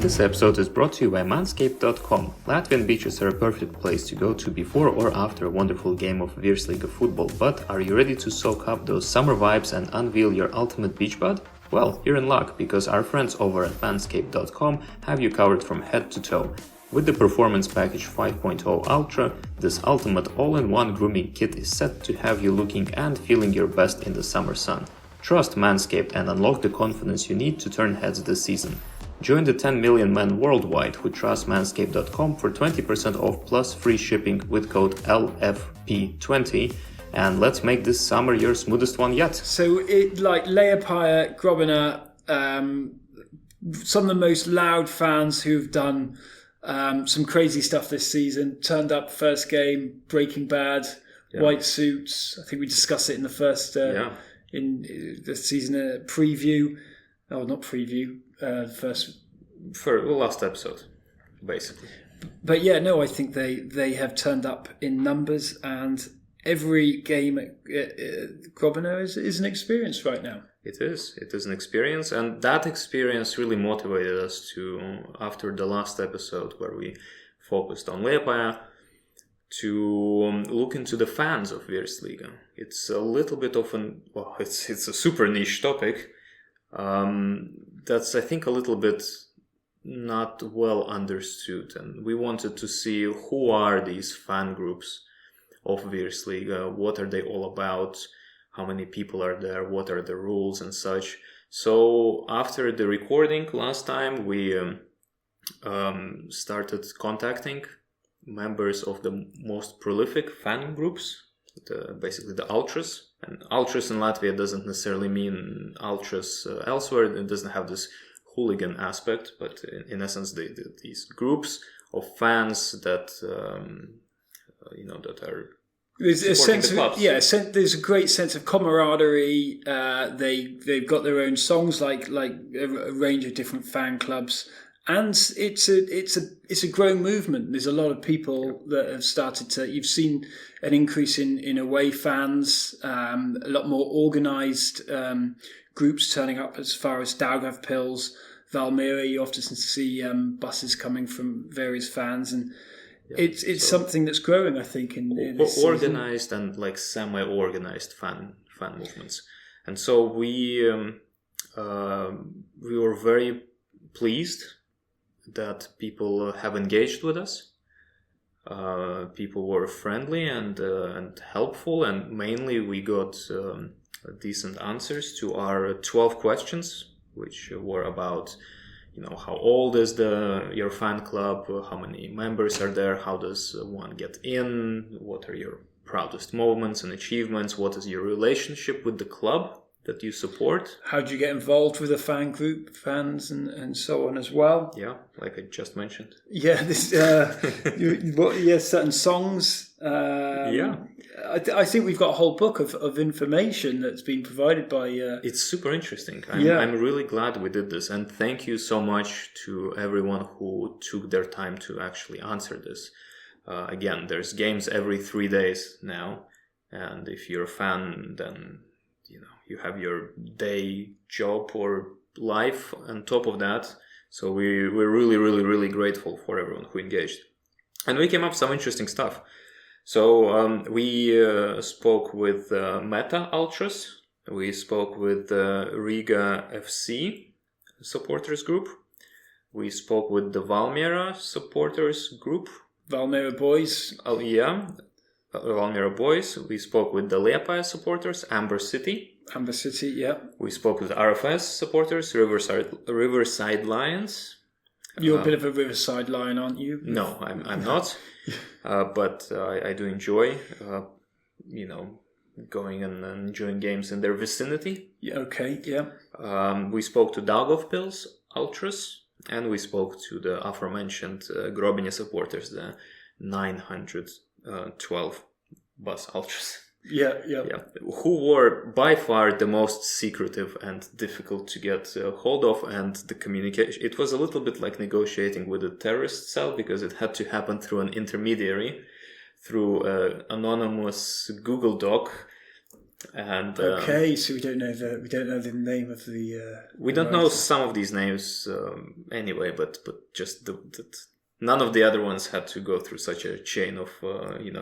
This episode is brought to you by Manscaped.com. Latvian beaches are a perfect place to go to before or after a wonderful game of Virsliga football, but are you ready to soak up those summer vibes and unveil your ultimate beach bud? Well, you're in luck, because our friends over at Manscaped.com have you covered from head to toe. With the Performance Package 5.0 Ultra, this ultimate all-in-one grooming kit is set to have you looking and feeling your best in the summer sun. Trust Manscaped and unlock the confidence you need to turn heads this season. Join the 10 million men worldwide who trust Manscaped.com for 20% off plus free shipping with code LFP20. And let's make this summer your smoothest one yet. So Latvia, Grobina, some of the most loud fans who've done some crazy stuff this season, turned up first game, Breaking Bad, white suits. I think we discussed it in the first in the season preview. Oh, not preview. For the last episode, basically. But yeah, no, I think they have turned up in numbers, and every game at Grobina is an experience right now. It is an experience, and that experience really motivated us to, after the last episode where we focused on Latvia, to look into the fans of Virsliga. It's a little bit of it's a super niche topic. That's, I think, a little bit not well understood, and we wanted to see who are these fan groups of Virsliga, what are they all about, how many people are there, what are the rules and such. So after the recording last time, we started contacting members of the most prolific fan groups, basically the Ultras. And Ultras in Latvia doesn't necessarily mean Ultras elsewhere. It doesn't have this hooligan aspect, but in essence, these groups of fans that that are there's a sense the clubs. There's a great sense of camaraderie. They've got their own songs, like a range of different fan clubs. And it's a growing movement. There's a lot of people that have started to. You've seen an increase in away fans, a lot more organised groups turning up as far as Daugavpils, Valmiera. You often see buses coming from various fans, and it's something that's growing, I think, in organised and like semi-organised fan movements. And so we were very pleased that people have engaged with us. People were friendly and helpful, and mainly we got decent answers to our 12 questions, which were about, how old is your fan club, how many members are there, how does one get in, what are your proudest moments and achievements, what is your relationship with the club that you support. How do you get involved with a fan group, fans, and so on as well? Yeah, like I just mentioned. Yeah, this certain songs. I think we've got a whole book of information that's been provided by. It's super interesting. I'm really glad we did this, and thank you so much to everyone who took their time to actually answer this. Again, there's games every 3 days now, and if you're a fan, then you have your day job or life on top of that. So we're really, really, really grateful for everyone who engaged. And we came up with some interesting stuff. So we spoke with Meta Ultras. We spoke with Riga FC supporters group. We spoke with the Valmiera supporters group. Valmiera boys. Oh, yeah. Valmiera boys. We spoke with the Liepāja supporters, Amber City. Yeah. We spoke with RFS supporters, Riverside Lions. You're a bit of a Riverside Lion, aren't you? No, I'm not. But I do enjoy, going and enjoying games in their vicinity. Yeah, okay, yeah. We spoke to Daugavpils Ultras, and we spoke to the aforementioned Grobina supporters, the 912 bus Ultras. Yeah. Who were by far the most secretive and difficult to get hold of, and the communication. It was a little bit like negotiating with a terrorist cell, because it had to happen through an intermediary, through an anonymous Google Doc, And okay, so we don't know the name of the. We don't know some of these names anyway, but just none of the other ones had to go through such a chain of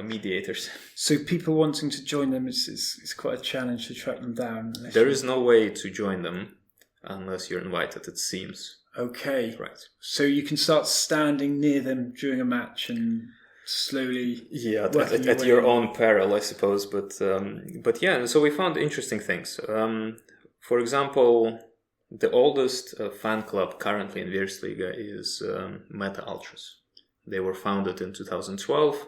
mediators. So people wanting to join them is quite a challenge to track them down. There is no way to join them unless you're invited, it seems. Okay. Right. So you can start standing near them during a match and slowly. Yeah, at your own peril, I suppose. But yeah, so we found interesting things. For example, the oldest fan club currently in Virsliga is Meta Ultras. They were founded in 2012.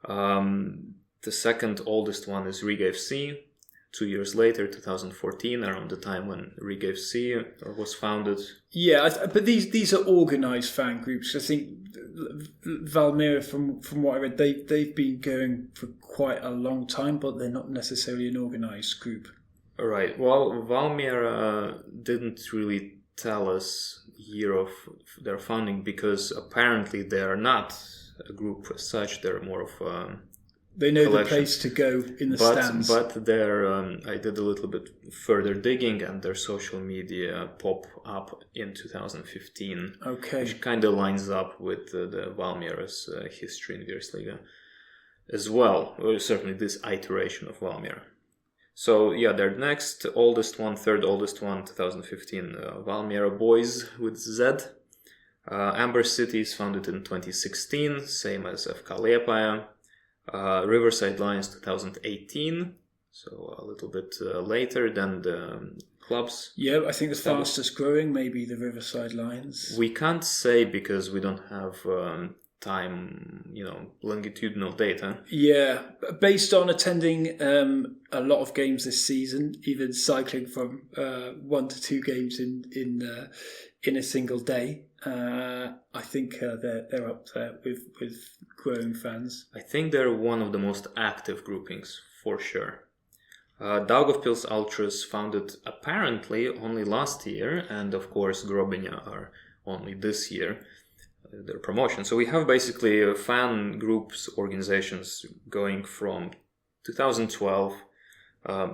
The second oldest one is Riga FC. 2 years later, 2014, around the time when Riga FC was founded. Yeah, but these are organised fan groups. I think Valmiera, from what I read, they've been going for quite a long time, but they're not necessarily an organised group. Right. Well, Valmiera didn't really tell us year of their founding because apparently they are not a group as such. They're more of a they know collection. The place to go in the stands. But their I did a little bit further digging, and their social media pop up in 2015. Okay. Which kind of lines up with the Valmiera's history in Virsliga as well. Or certainly this iteration of Valmiera. So yeah, their next oldest one, third oldest one, 2015, Valmiera Boys with Z. Amber City is founded in 2016, same as FK Liepaja. Riverside Lions 2018, so a little bit later than the clubs. Yeah, I think the fastest growing maybe the Riverside Lions. We can't say because we don't have time, longitudinal data. Yeah, based on attending a lot of games this season, even cycling from 1 to 2 games in a single day. I think they're up there with growing fans. I think they're one of the most active groupings for sure. Daugavpils Ultras founded apparently only last year, and of course Grobenia are only this year. Their promotion. So we have basically fan groups, organizations going from 2012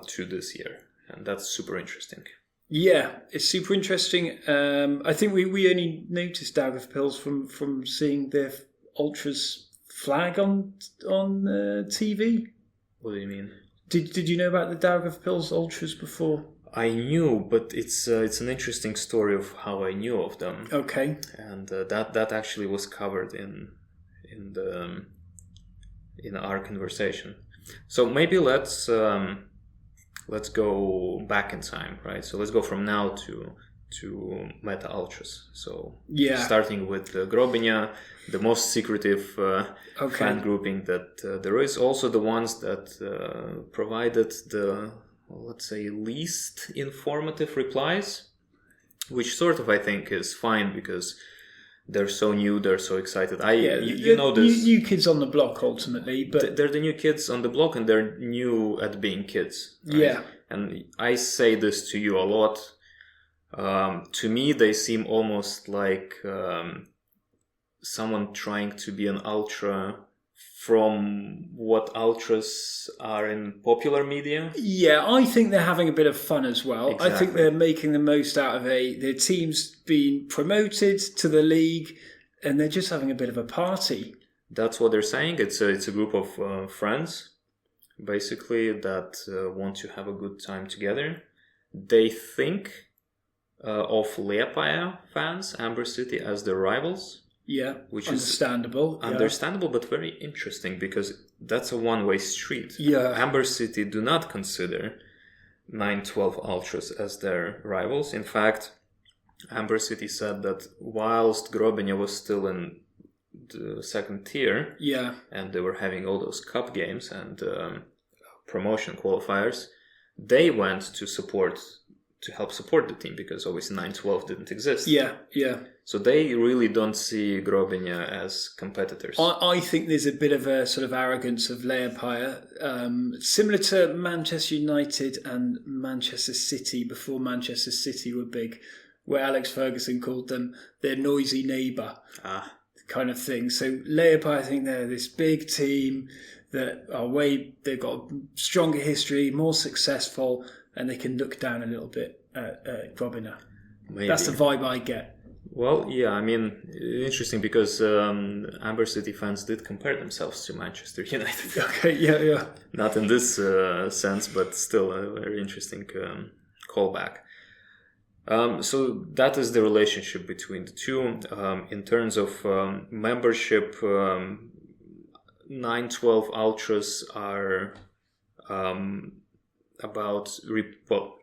to this year, and that's super interesting. Yeah, it's super interesting. I think we only noticed Daugavpils from seeing their Ultras flag on TV. What do you mean? Did you know about the Daugavpils Ultras before? I knew, but it's an interesting story of how I knew of them. Okay. And that actually was covered in our conversation. So maybe let's go back in time, right? So let's go from now to Meta Ultras. So yeah, starting with Grobenia, the most secretive fan grouping that there is. Also the ones that provided the, let's say, least informative replies, which sort of I think is fine because they're so new, they're so excited. You know this. New kids on the block, ultimately, but they're the new kids on the block, and they're new at being kids. Right? Yeah, and I say this to you a lot. To me, they seem almost like someone trying to be an ultra from what ultras are in popular media. Yeah, I think they're having a bit of fun as well. Exactly. I think they're making the most out of their team's been promoted to the league, and they're just having a bit of a party. That's what they're saying. It's a group of friends, basically, that want to have a good time together. They think of Liepaja fans, Amber City, as their rivals. Yeah, which understandable. is understandable, but very interesting because that's a one-way street. Yeah, Amber City do not consider 9-12 Ultras as their rivals. In fact, Amber City said that whilst Grobenia was still in the second tier, yeah, and they were having all those cup games and promotion qualifiers, they went to help support the team because obviously 9-12 didn't exist. Yeah. So they really don't see Grobenia as competitors. I think there's a bit of a sort of arrogance of Liepaja, similar to Manchester United and Manchester City before Manchester City were big, where Alex Ferguson called them their noisy neighbour kind of thing. So Liepaja, I think they're this big team. that are they've got a stronger history, more successful, and they can look down a little bit at Grobina. Maybe. That's the vibe I get. Well, yeah, I mean, interesting because Amber City fans did compare themselves to Manchester United. Okay, yeah. Not in this sense, but still a very interesting callback. So that is the relationship between the two. In terms of membership, 912 Ultras are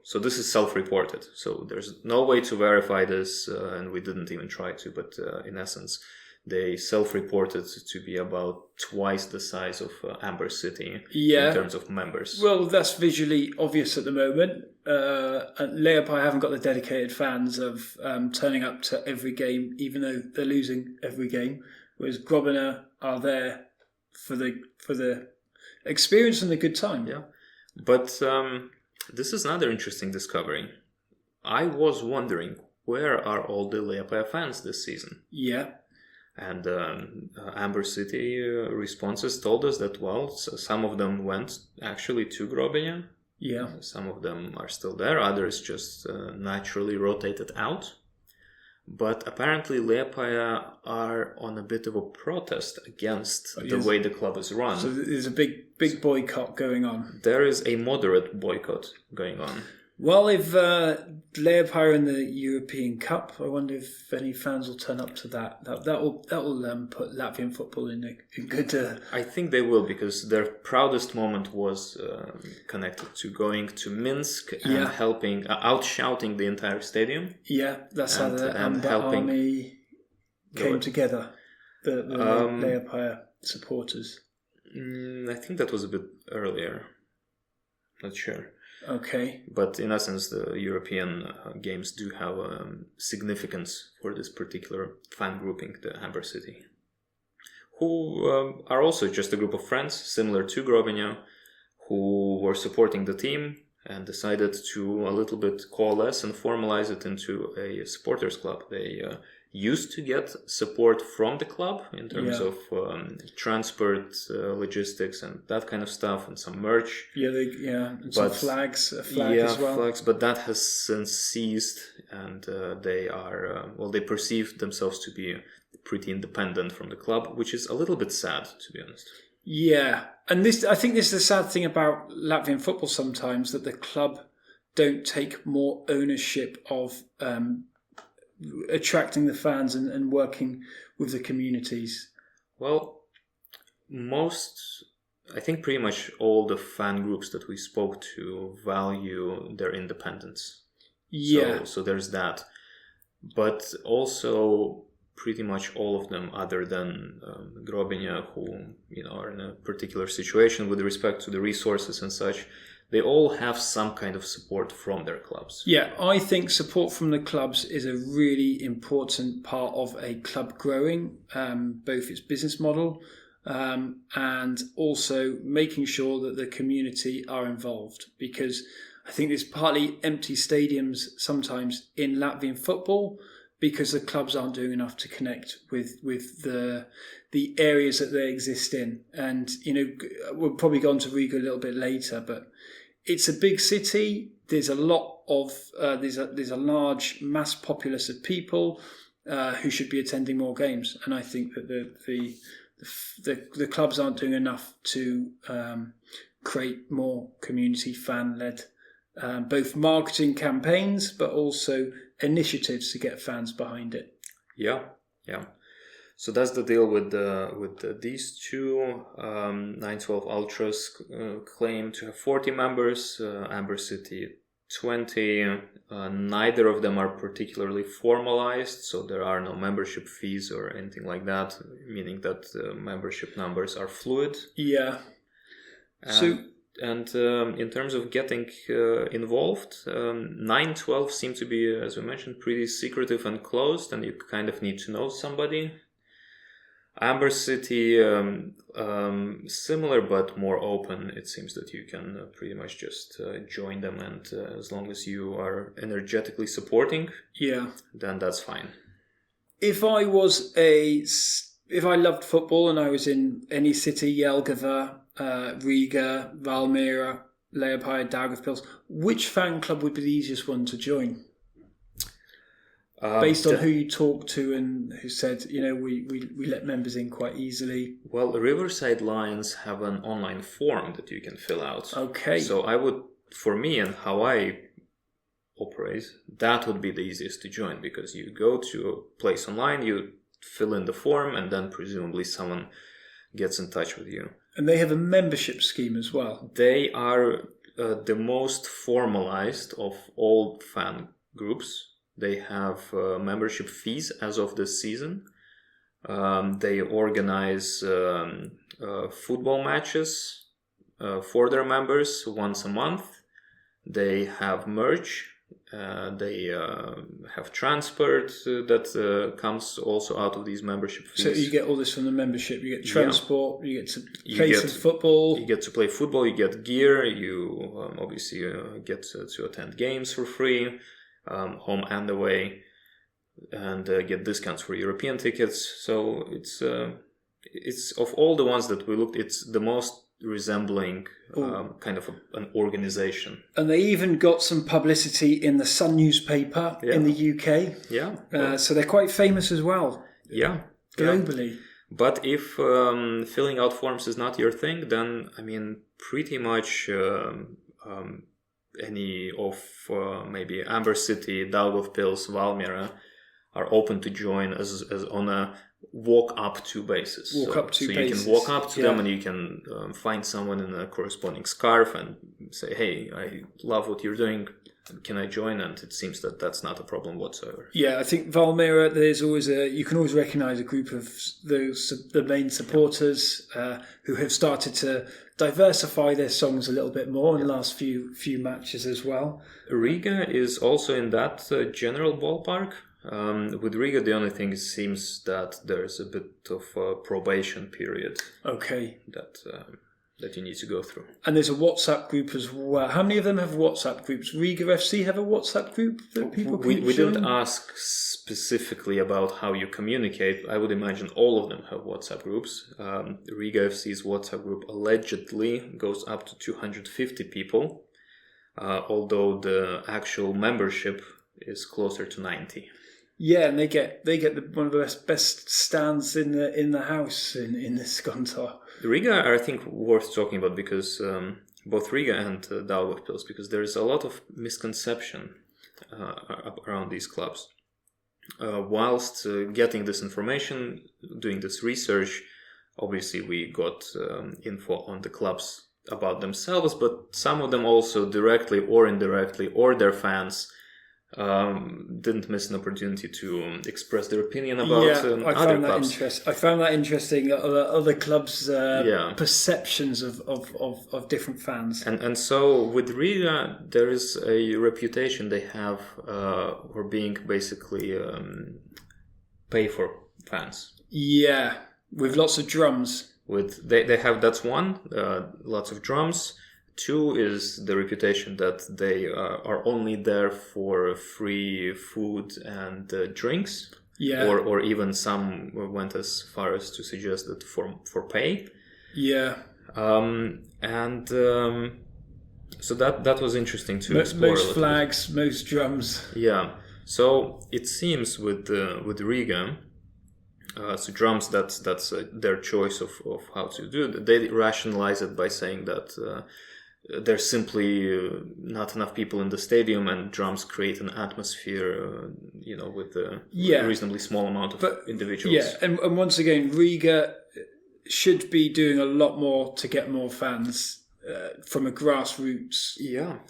so this is self-reported. So there's no way to verify this, and we didn't even try to, but in essence, they self-reported to be about twice the size of Amber City in terms of members. Well, that's visually obvious at the moment. Leopold haven't got the dedicated fans of turning up to every game, even though they're losing every game, whereas Grobina are there for the experience and the good time. Yeah. But this is another interesting discovery. I was wondering, where are all the Leopold fans this season? Yeah. And Amber City responses told us that, some of them went actually to Grobina. Yeah. Some of them are still there. Others just naturally rotated out. But apparently Leopold are on a bit of a protest against the way the club is run. So there's a big boycott going on. There is a moderate boycott going on. Well, if Leopold are in the European Cup, I wonder if any fans will turn up to that. That will put Latvian football in a good. I think they will, because their proudest moment was connected to going to Minsk and helping out-shouting the entire stadium. Yeah, that's how the Amber Army came together. The Leopold supporters. I think that was a bit earlier. Not sure. Okay. But in essence, the European games do have significance for this particular fan grouping, the Amber City, who are also just a group of friends, similar to Grobina, who were supporting the team and decided to a little bit coalesce and formalize it into a supporters club. They used to get support from the club in terms of transport, logistics, and that kind of stuff, and some merch. And some flags, a flag as well. Flags, but that has since ceased, and they are they perceive themselves to be pretty independent from the club, which is a little bit sad, to be honest. Yeah, and I think this is the sad thing about Latvian football sometimes, that the club don't take more ownership of attracting the fans and working with the communities. Well, I think pretty much all the fan groups that we spoke to value their independence. Yeah. So there's that. But also pretty much all of them, other than Grobina, who are in a particular situation with respect to the resources and such, they all have some kind of support from their clubs. Yeah, I think support from the clubs is a really important part of a club growing, both its business model and also making sure that the community are involved. Because I think there's partly empty stadiums sometimes in Latvian football because the clubs aren't doing enough to connect with the areas that they exist in. And, we'll probably go on to Riga a little bit later, but it's a big city. There's a lot of there's a large mass populace of people who should be attending more games, and I think that the clubs aren't doing enough to create more community fan-led both marketing campaigns, but also initiatives to get fans behind it. Yeah. So that's the deal with these two. 912 Ultras claim to have 40 members, Amber City 20. Neither of them are particularly formalized, so there are no membership fees or anything like that, meaning that membership numbers are fluid. Yeah. And in terms of getting involved, 912 seem to be, as we mentioned, pretty secretive and closed, and you kind of need to know somebody. Amber City, similar but more open. It seems that you can pretty much just join them, and as long as you are energetically supporting, then that's fine. If I loved football and I was in any city, Jelgava, Riga, Valmiera, Leopard, Daugavpils. Which fan club would be the easiest one to join? Based on who you talked to and who said, we let members in quite easily. Well, Riverside Lions have an online form that you can fill out. Okay. So I would, for me and how I operate, that would be the easiest to join, because you go to a place online, you fill in the form, and then presumably someone gets in touch with you. And they have a membership scheme as well. They are the most formalized of all fan groups. They have membership fees as of this season. They organize football matches for their members once a month. They have merch. They have transport that comes also out of these membership fees. So you get all this from the membership. You get transport. You get to play some football. You get to play football. You get gear. You obviously get to attend games for free. Home and away, and get discounts for European tickets. So it's of all the ones that we looked, it's the most resembling kind of an organization. And they even got some publicity in the Sun newspaper in the UK. Yeah. So they're quite famous as well. Yeah. Globally. Yeah. But if filling out forms is not your thing, then pretty much. Any of maybe Amber City, Daugavpils, Valmiera are open to join as on a walk up to basis. So you can walk up to them and you can find someone in a corresponding scarf and say, "Hey, I love what you're doing. Can I join?" And it seems that that's not a problem whatsoever. Yeah, I think Valmiera, you can always recognise a group of the main supporters who have started to diversify their songs a little bit more in the last few matches as well. Riga is also in that general ballpark. With Riga, the only thing seems that there's a bit of a probation period. Okay. That you need to go through. And there's a WhatsApp group as well. How many of them have WhatsApp groups? Riga FC have a WhatsApp group that people can join? We didn't ask specifically about how you communicate. I would imagine all of them have WhatsApp groups. Riga FC's WhatsApp group allegedly goes up to 250 people, although the actual membership is closer to 90. Yeah, and they get one of the best stands in the house in this Skonto. Riga, I think, worth talking about because both Riga and Daugavpils, because there is a lot of misconception around these clubs. Whilst getting this information, doing this research, obviously we got info on the clubs about themselves, but some of them also directly or indirectly, or their fans, didn't miss an opportunity to express their opinion about other clubs. I found that interesting. Other clubs' perceptions of different fans. And so with Riga, there is a reputation they have for being basically pay for fans. Yeah, with lots of drums. They have, that's one, lots of drums. Two is the reputation that they are only there for free food and drinks. Yeah. Or even some went as far as to suggest that for pay. Yeah. So that was interesting to explore. Most flags, most drums. Yeah. So it seems with Riga, so drums, that's their choice of how to do it. They rationalize it by saying that there's simply not enough people in the stadium, and drums create an atmosphere, with a reasonably small amount of individuals. Yeah, and once again, Riga should be doing a lot more to get more fans from a grassroots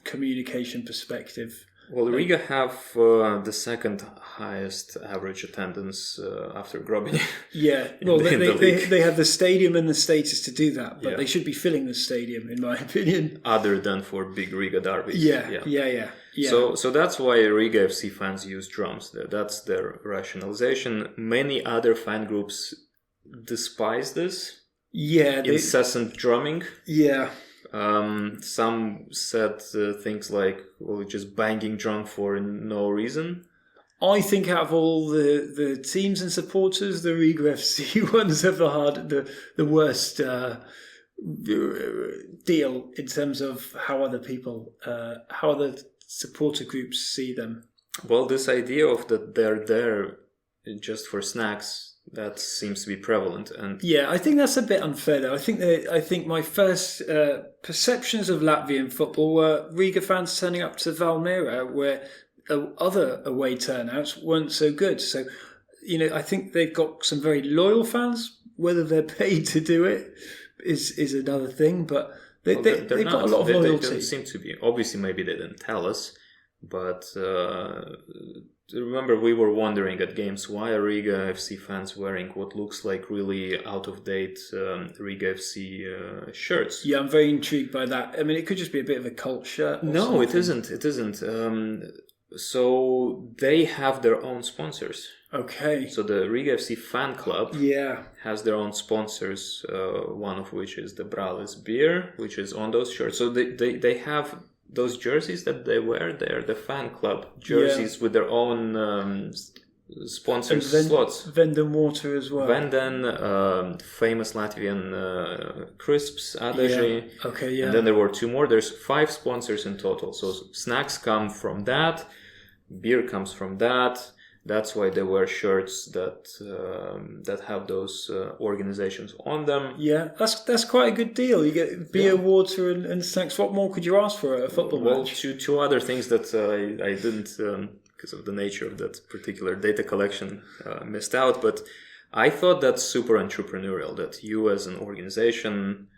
communication perspective. Well, Riga have the second highest average attendance after Grobny. Yeah, well, they have the stadium and the status to do that, but they should be filling the stadium, in my opinion. Other than for big Riga derbies. Yeah. So that's why Riga FC fans use drums. That's their rationalization. Many other fan groups despise this. Yeah. Incessant drumming. Yeah. Some said things like, well, just banging drum for no reason. I think out of all the teams and supporters, the Riga FC ones have the worst deal in terms of how other supporter groups see them. Well, this idea of that they're there just for snacks, that seems to be prevalent. And yeah, I think that's a bit unfair though. I think my first perceptions of Latvian football were Riga fans turning up to Valmiera, where other away turnouts weren't so good. So, I think they've got some very loyal fans. Whether they're paid to do it is another thing, but they've got a lot of loyalty. They don't seem to be. Obviously, maybe they didn't tell us, but remember we were wondering at games, why are Riga FC fans wearing what looks like really out-of-date Riga FC shirts? Yeah, I'm very intrigued by that. I mean, it could just be a bit of a cult shirt. No, it isn't. It isn't. So they have their own sponsors. Okay. So the Riga FC fan club has their own sponsors, one of which is the Bralis beer, which is on those shirts. So they have those jerseys that they wear. They're the fan club jerseys with their own sponsor slots. Venden water as well. Venden, famous Latvian crisps, Adaži. Yeah. Okay, yeah. And then there were 2 more. There's 5 sponsors in total. So snacks come from that. Beer comes from that. That's why they wear shirts that have those organizations on them. Yeah, that's quite a good deal. You get beer, water, and snacks. What more could you ask for at a football match? Well, two other things that I didn't, because of the nature of that particular data collection, missed out. But I thought that's super entrepreneurial, that you as an organization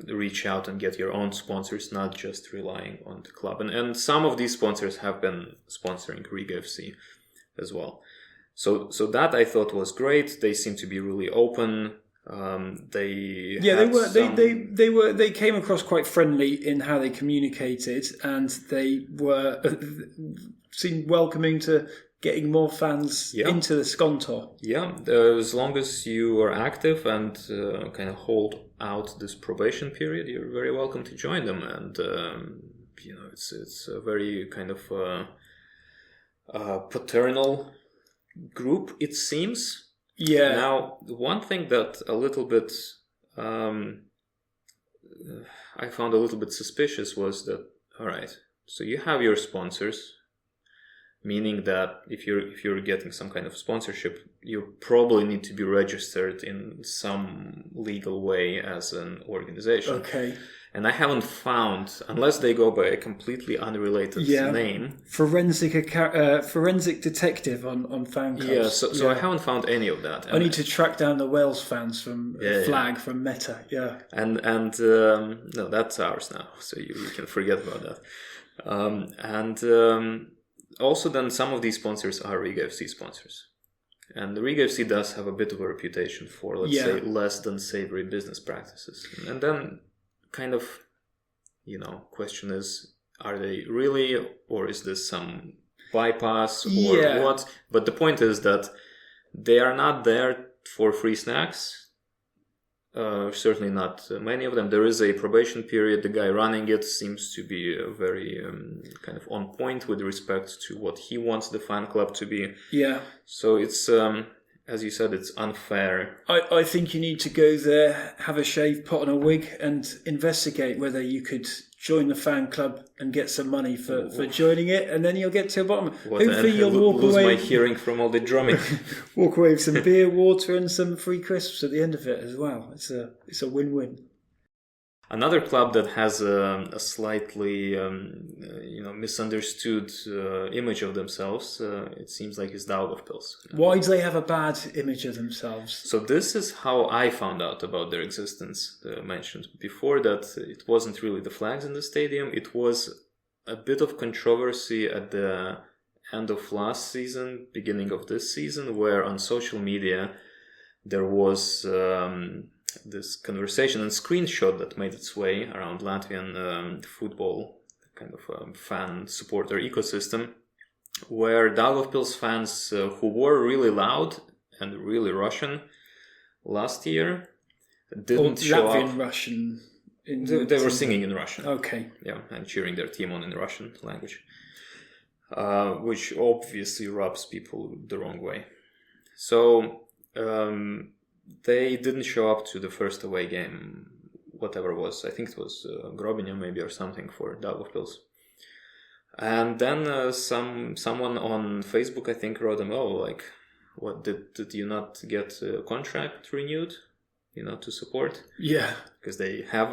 reach out and get your own sponsors, not just relying on the club. And some of these sponsors have been sponsoring Riga FC as well. So that I thought was great. They seem to be really open. They came across quite friendly in how they communicated, and they were seemed welcoming to getting more fans into the Skonto. Yeah, as long as you are active and kind of hold out this probation period, you're very welcome to join them. And it's a very kind of paternal group, it seems. Yeah. Now, one thing that a little bit I found a little bit suspicious was that, all right, so you have your sponsors, meaning that if you're getting some kind of sponsorship, you probably need to be registered in some legal way as an organization. Okay. And I haven't found, unless they go by a completely unrelated name. Forensic detective on fan clubs. Yeah, so I haven't found any of that. I need to track down the Wales fans from Flag from Meta. Yeah. And no, that's ours now, so you can forget about that. Also then some of these sponsors are Riga FC sponsors. And the Riga FC does have a bit of a reputation for, let's say, less than savory business practices. And then kind of, question is, are they really, or is this some bypass or what? But the point is that they are not there for free snacks. Certainly not many of them. There is a probation period. The guy running it seems to be very kind of on point with respect to what he wants the fan club to be. Yeah. So it's, as you said, it's unfair. I think you need to go there, have a shave, put on a wig, and investigate whether you could join the fan club and get some money for joining it, and then you'll get to the bottom. Hopefully you'll walk lose away. My hearing from all the drumming. Walk away with some beer, water, and some free crisps at the end of it as well. It's a win-win. Another club that has a slightly misunderstood image of themselves, it seems like, is Daugavpils. Why do they have a bad image of themselves? So this is how I found out about their existence. Mentioned before that it wasn't really the flags in the stadium. It was a bit of controversy at the end of last season, beginning of this season, where on social media there was this conversation and screenshot that made its way around Latvian football kind of fan supporter ecosystem, where Daugavpils fans who were really loud and really Russian last year didn't show Latvian up. Russian. They were singing in Russian. Okay. Yeah, and cheering their team on in the Russian language, which obviously rubs people the wrong way. So they didn't show up to the first away game whatever it was. I think it was Grobinja maybe or something for Daugavpils. And then someone on Facebook, I think, wrote them, "Oh, like, what did you not get a contract renewed, to support?" Yeah. Because they have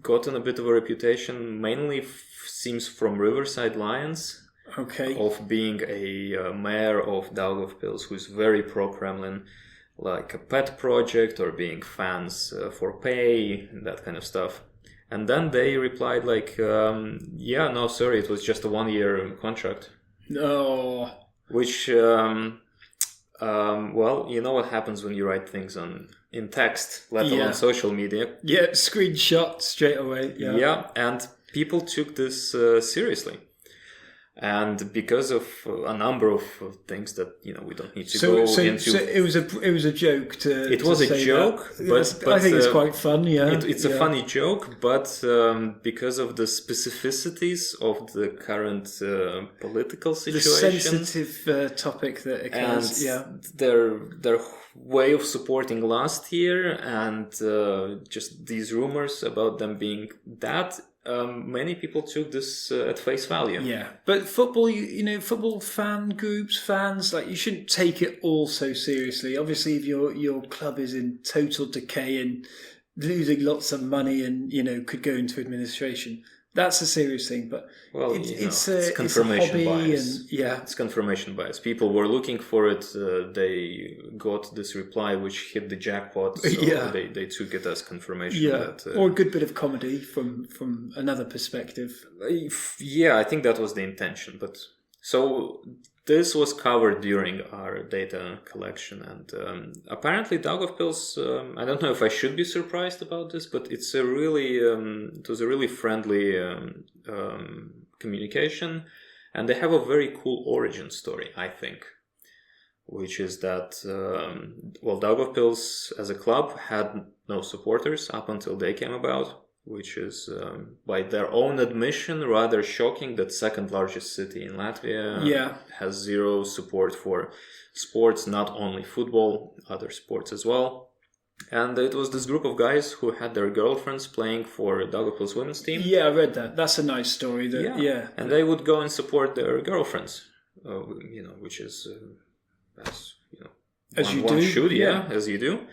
gotten a bit of a reputation, mainly seems from Riverside Lions, Okay. of being a mayor of Daugavpils who's very pro-Kremlin, like a pet project or being fans for pay, and that kind of stuff. And then they replied like, yeah, no, sorry, it was just a 1-year contract. No. Which, well, you know what happens when you write things in text, let alone social media. Yeah, screenshot straight away. Yeah. Yeah, and people took this seriously. And because of a number of things that we don't need to go into. So it was a joke to. It was a joke, but I think it's quite fun. Yeah, it's a funny joke, but because of the specificities of the current political situation, the sensitive topic that occurs, and their way of supporting last year, and just these rumors about them being that. Many people took this at face value. Yeah, but football, football fan groups, fans, like you shouldn't take it all so seriously. Obviously, if your club is in total decay and losing lots of money and could go into administration, that's a serious thing. But it's confirmation bias. And it's confirmation bias. People were looking for it. They got this reply which hit the jackpot. So they took it as confirmation. Yeah, or a good bit of comedy from another perspective. Yeah, I think that was the intention. But so this was covered during our data collection, and apparently Daugavpils. I don't know if I should be surprised about this, but it's it was a really friendly communication, and they have a very cool origin story, I think, which is that Daugavpils as a club had no supporters up until they came about, which is by their own admission rather shocking that second largest city in Latvia has zero support for sports, not only football, other sports as well. And it was this group of guys who had their girlfriends playing for Daugavpils women's team. Yeah, I read that. That's a nice story. And they would go and support their girlfriends, which is as you do.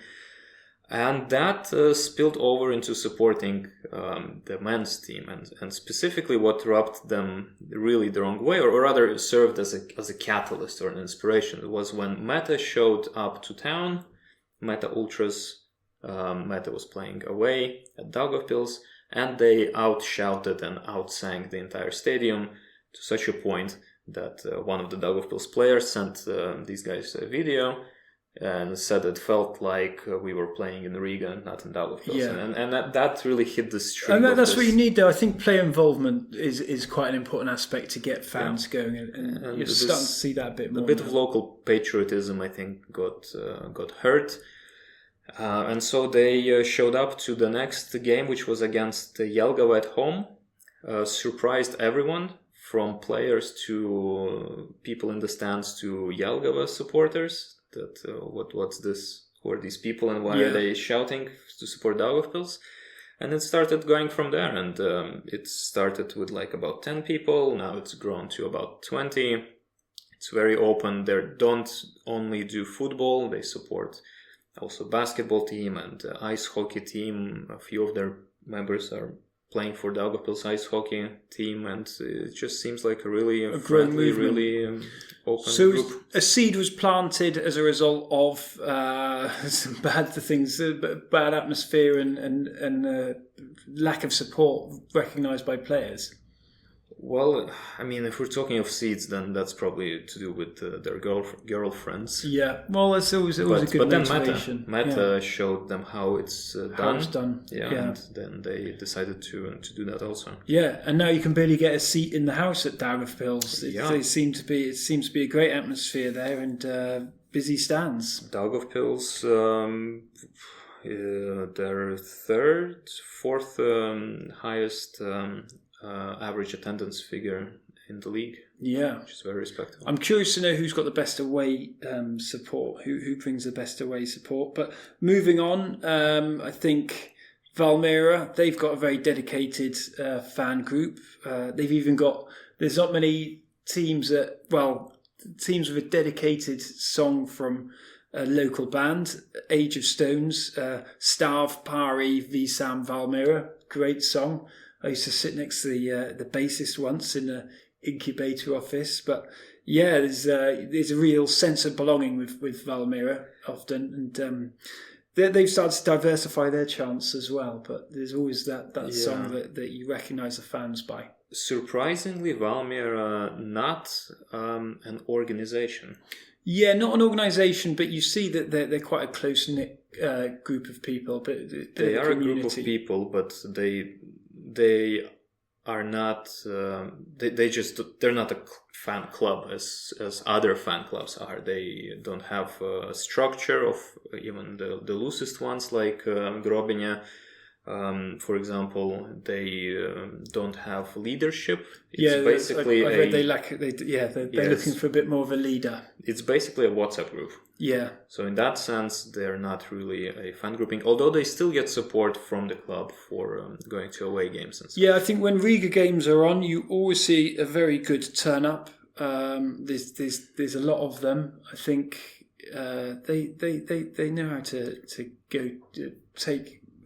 And that spilled over into supporting the men's team, and specifically what rubbed them really the wrong way, or rather served as a catalyst or an inspiration, was when Meta showed up to town. Meta Ultras, Meta was playing away at Daugavpils, and they outshouted and outsang the entire stadium to such a point that one of the Daugavpils players sent these guys a video and said it felt like we were playing in Riga, not in Daugavpils. Yeah. And that really hit the string. And that's what you need, though. I think player involvement is quite an important aspect to get fans going, and you're starting to see that a bit more. A bit of local patriotism, I think, got hurt. And so they showed up to the next game, which was against Jelgava at home, surprised everyone, from players to people in the stands to Jelgava supporters. That what's this? Who are these people, and why are they shouting to support Daugavpils? And it started going from there, and it started with like about 10 people. Now it's grown to about 20. It's very open. They don't only do football; they support also basketball team and ice hockey team. A few of their members are playing for Daugavpils ice hockey team, and it just seems like a really friendly, really open group. So a seed was planted as a result of some bad things, bad atmosphere and lack of support recognised by players. Well, I mean, if we're talking of seeds, then that's probably to do with their girlfriends. Yeah, well, it's always a good motivation. Meta showed them how it's done. How it's done. Yeah, and then they decided to do that also. Yeah, and now you can barely get a seat in the house at Daugavpils. It seems to be a great atmosphere there, and busy stands. Daugavpils, their fourth highest average attendance figure in the league. Yeah, which is very respectable. I'm curious to know who's got the best away support, who brings the best away support. But moving on, I think Valmiera, they've got a very dedicated fan group. They've even got, there's not many teams teams with a dedicated song from a local band, Age of Stones, Stav Pari Visam Valmiera, great song. I used to sit next to the bassist once in the incubator office, but yeah, there's a real sense of belonging with Valmiera often, and they've started to diversify their chants as well. But there's always that song that you recognise the fans by. Surprisingly, Valmiera not an organization. Yeah, not an organisation, but you see that they're quite a close knit group of people. But they are a group of people, but they are not. They're not a fan club as other fan clubs are. They don't have a structure of even the loosest ones like Grobinja. For example, they don't have leadership. It's basically I read they're looking for a bit more of a leader. It's basically a WhatsApp group. Yeah. So in that sense, they're not really a fan grouping, although they still get support from the club for going to away games and stuff. Yeah, I think when Riga games are on, you always see a very good turn up. There's a lot of them. I think they know how to go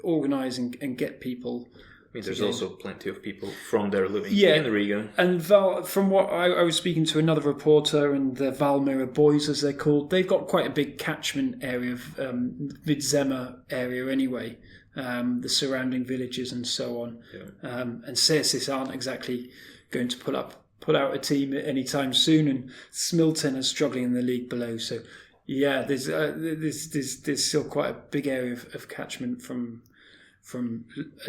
organise and get people. I mean, there's also plenty of people from there living in Riga. And from what I was speaking to another reporter, and the Valmiera Boys, as they're called, they've got quite a big catchment area of Vidzema area anyway, the surrounding villages and so on. Yeah. And Cersis aren't exactly going to put out a team anytime soon, and Smilton are struggling in the league below. So yeah, there's still quite a big area of catchment from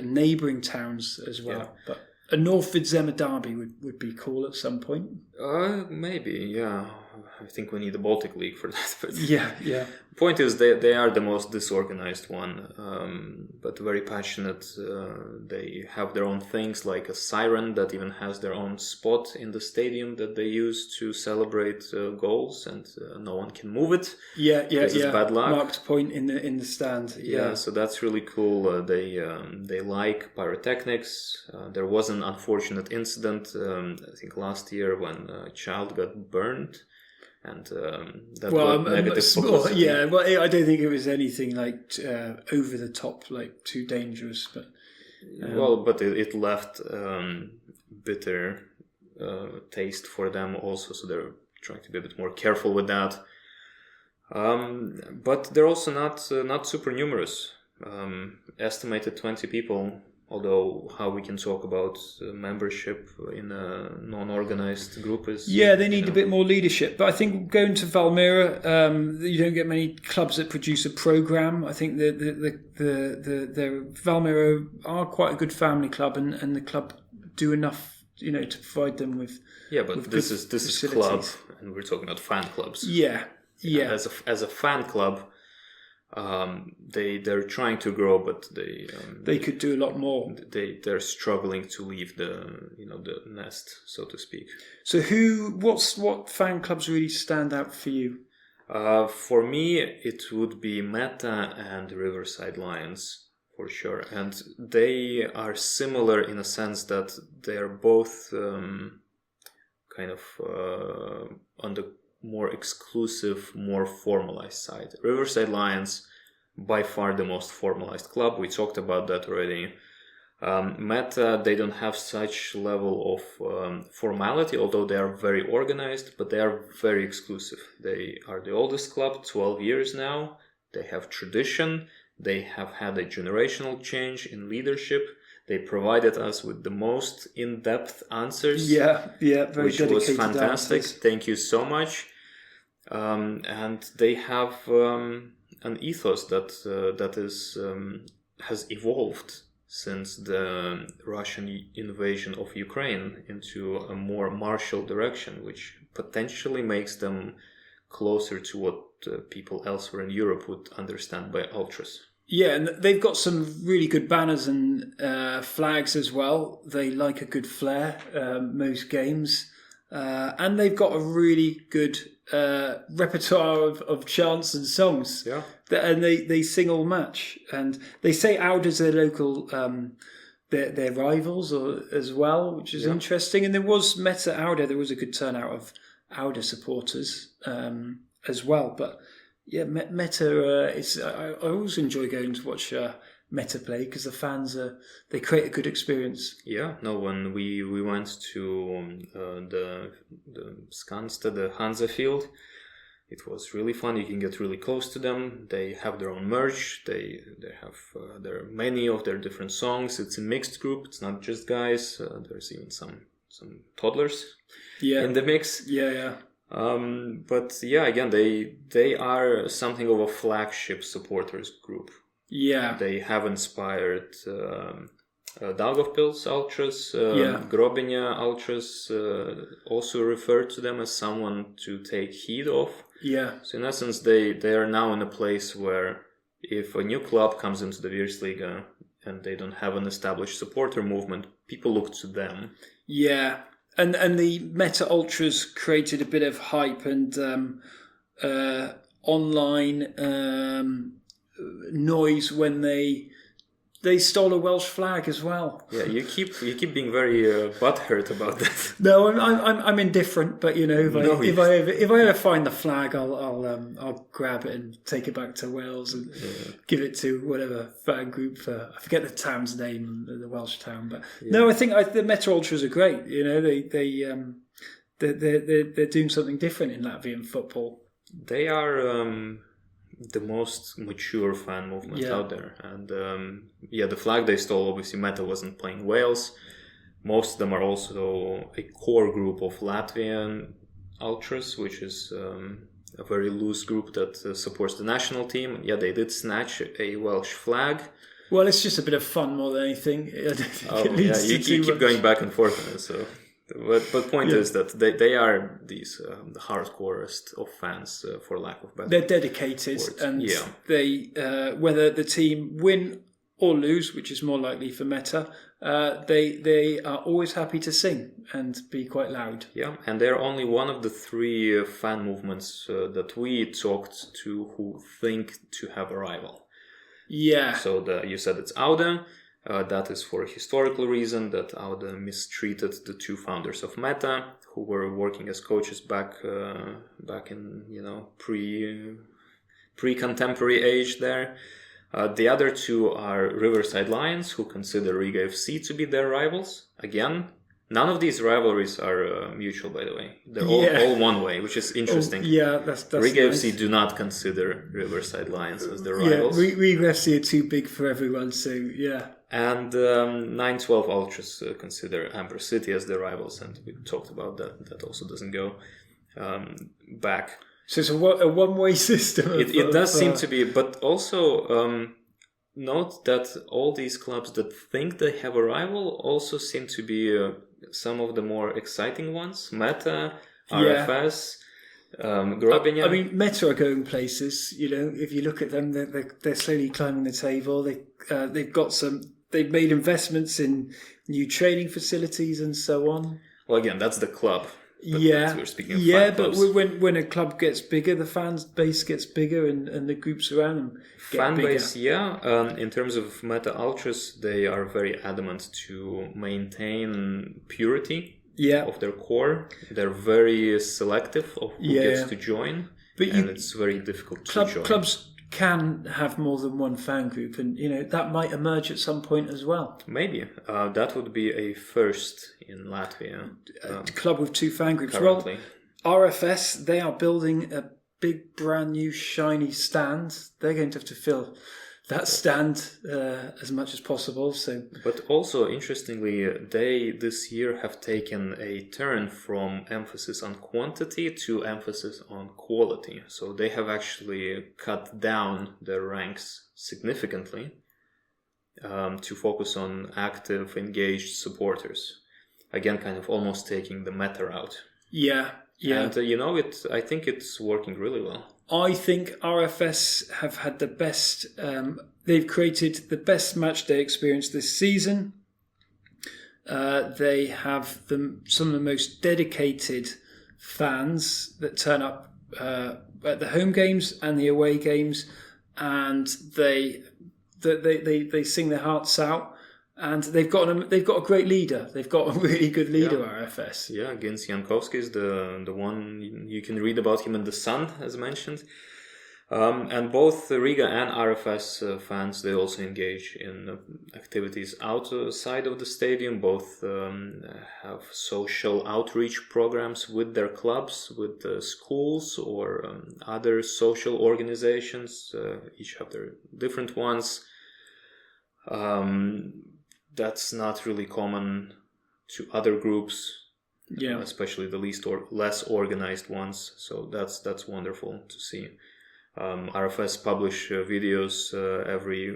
neighbouring towns as well. Yeah. But a North Vidzema derby would be cool at some point. Maybe, yeah. I think we need the Baltic League for that. But yeah. The point is they are the most disorganized one, but very passionate. They have their own things, like a siren that even has their own spot in the stadium that they use to celebrate goals, and no one can move it. Yeah. It's bad luck. Marked point in the stand. Yeah, so that's really cool. They like pyrotechnics. There was an unfortunate incident, I think last year, when a child got burned. And that got negative publicity. Yeah, well, I don't think it was anything like over the top, like too dangerous. But but it left bitter taste for them also, so they're trying to be a bit more careful with that. But they're also not super numerous. Estimated 20 people. Although how we can talk about membership in a non-organized group is... Yeah, they need a bit more leadership. But I think going to Valmiera, you don't get many clubs that produce a programme. I think the Valmiera are quite a good family club, and the club do enough, to provide them with... Yeah, but this is club, and we're talking about fan clubs. Yeah. As a fan club... they're trying to grow, but they could do a lot more. They're struggling to leave the nest, so to speak. So what fan clubs really stand out for you? For me, it would be Meta and Riverside Lions for sure, and they are similar in a sense that they are both kind of on the more exclusive, more formalized side. Riverside Lions, by far the most formalized club. We talked about that already. Meta, they don't have such level of formality, although they are very organized, but they are very exclusive. They are the oldest club, 12 years now. They have tradition. They have had a generational change in leadership. They provided us with the most in-depth answers. Yeah, very which was fantastic. Answers. Thank you so much. And they have an ethos that has evolved since the Russian invasion of Ukraine into a more martial direction, which potentially makes them closer to what people elsewhere in Europe would understand by ultras. Yeah, and they've got some really good banners and flags as well. They like a good flair, most games. and they've got a really good repertoire of chants and songs. Yeah. And they sing all match, and they say Auda's their local their rivals as well, which is interesting. And there was Meta Auda. There was a good turnout of Auda supporters as well. But yeah, Meta. I always enjoy going to watch Meta play because the fans they create a good experience. Yeah, no, when we went to the Skansta, the Hansa field, it was really fun. You can get really close to them. They have their own merch. They have there are many of their different songs. It's a mixed group. It's not just guys. There's even some toddlers in the mix. Yeah. But yeah, again, they are something of a flagship supporters group. Yeah, they have inspired Daugavpils Ultras, Grobiņa Ultras, also referred to them as someone to take heed of. Yeah. So in essence, they are now in a place where if a new club comes into the Virsliga and they don't have an established supporter movement, people look to them. Yeah, and the Meta Ultras created a bit of hype and online noise when they stole a Welsh flag as well. Yeah, you keep being very butthurt about that. No, I'm indifferent, but you know, if I ever find the flag, I'll grab it and take it back to Wales and give it to whatever fan group. I forget the town's name, the Welsh town, but no, I think the Meta Ultras are great. You know, they're doing something different in Latvian football. They are the most mature fan movement out there, and the flag they stole, obviously Meta wasn't playing Wales. Most of them are also a core group of Latvian Ultras, which is a very loose group that supports the national team. Yeah, they did snatch a Welsh flag. Well, it's just a bit of fun more than anything. I don't think it leads to you keep going back and forth on it, so... But point is that they are these the hardcorest of fans, for lack of better. They're dedicated, words. And they whether the team win or lose, which is more likely for Meta, they are always happy to sing and be quite loud. Yeah, and they're only one of the three fan movements that we talked to who think to have a rival. Yeah. So you said it's Auda. That is for a historical reason, that Auda mistreated the two founders of Meta, who were working as coaches back in pre-contemporary age there. The other two are Riverside Lions, who consider Riga FC to be their rivals. Again, none of these rivalries are mutual, by the way. They're all one way, which is interesting. That's Riga nice. FC do not consider Riverside Lions as their rivals. Yeah, Riga FC are too big for everyone, so yeah. And 912 Ultras consider Amber City as their rivals, and we talked about that. That also doesn't go back. So it's a one-way system. It does seem to be, but also note that all these clubs that think they have a rival also seem to be some of the more exciting ones. Meta, RFS, Grobiņa. I mean, Meta are going places. You know, if you look at them, they're slowly climbing the table. They've made investments in new training facilities and so on. Well, again, that's the club. But we're speaking of but when a club gets bigger, the fan base gets bigger, and the groups around them get fan bigger. Base, in terms of Meta Ultras, they are very adamant to maintain purity of their core. They're very selective of who gets to join, and it's very difficult to join. Clubs can have more than one fan group, and you know that might emerge at some point as well. Maybe that would be a first in Latvia. A club with two fan groups. Currently. Well, RFS, they are building a big, brand new, shiny stand. They're going to have to fill that stand as much as possible. So, but also interestingly, they this year have taken a turn from emphasis on quantity to emphasis on quality. So they have actually cut down their ranks significantly to focus on active, engaged supporters. Again, kind of almost taking the Meta route. Yeah. And I think it's working really well. I think RFS have had the best. They've created the best match day experience this season. They have some of the most dedicated fans that turn up at the home games and the away games, and they sing their hearts out. And they've got a great leader. They've got a really good leader, RFS. Yeah, Gins Jankowski is the one you can read about him in The Sun, as mentioned. And both the Riga and RFS fans, they also engage in activities outside of the stadium. Both have social outreach programs with their clubs, with schools or other social organizations. Each have their different ones. That's not really common to other groups, especially the least or less organized ones. So that's wonderful to see. RFS publish videos every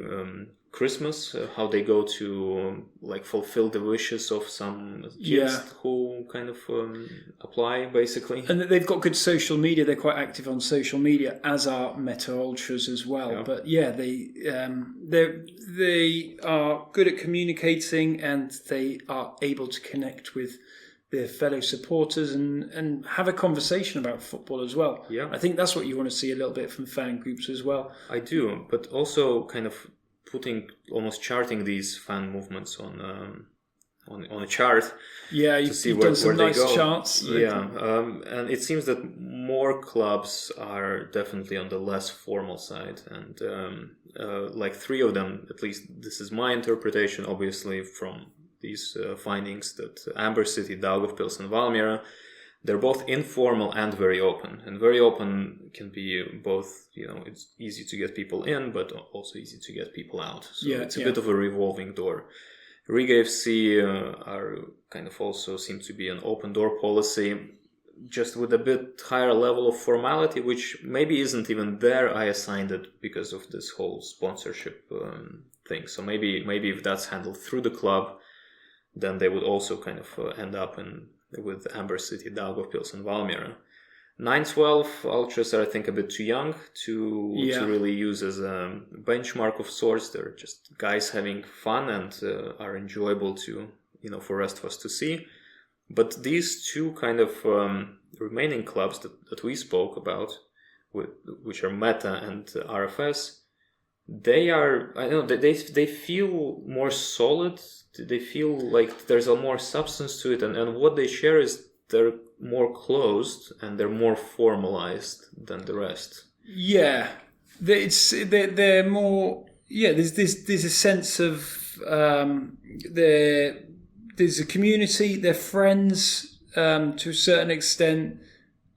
Christmas, how they go to fulfill the wishes of some kids who kind of apply, basically. And they've got good social media. They're quite active on social media, as are Meta Ultras as well. Yeah. But they are good at communicating, and they are able to connect with their fellow supporters and have a conversation about football as well. Yeah, I think that's what you want to see a little bit from fan groups as well. I do, but also kind of almost charting these fan movements on a chart. Yeah, to see you've where done some they nice go. charts. Yeah, and it seems that more clubs are definitely on the less formal side, and 3 of them, at least this is my interpretation, obviously from these findings, that Amber City, Daugavpils and Valmiera, they're both informal and very open. And very open can be both, it's easy to get people in, but also easy to get people out. So it's a bit of a revolving door. Riga FC are kind of also seem to be an open door policy, just with a bit higher level of formality, which maybe isn't even there. I assigned it because of this whole sponsorship thing. So maybe if that's handled through the club, then they would also kind of end up with Amber City, Daugavpils and Valmiera. 9-12 Ultras are, I think, a bit too young to really use as a benchmark of sorts. They're just guys having fun and are enjoyable to, for the rest of us to see. But these two kind of remaining clubs that we spoke about, which are Meta and RFS, they are, I don't know, they feel more solid. They feel like there's a more substance to it, and what they share is they're more closed and they're more formalized than the rest. Yeah, they're more. Yeah, there's a sense of there's a community. They're friends to a certain extent,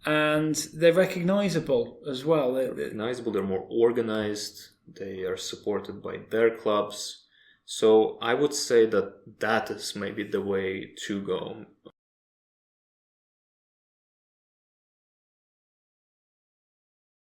and they're recognizable as well. They're recognizable. They're more organized. They are supported by their clubs. So I would say that is maybe the way to go.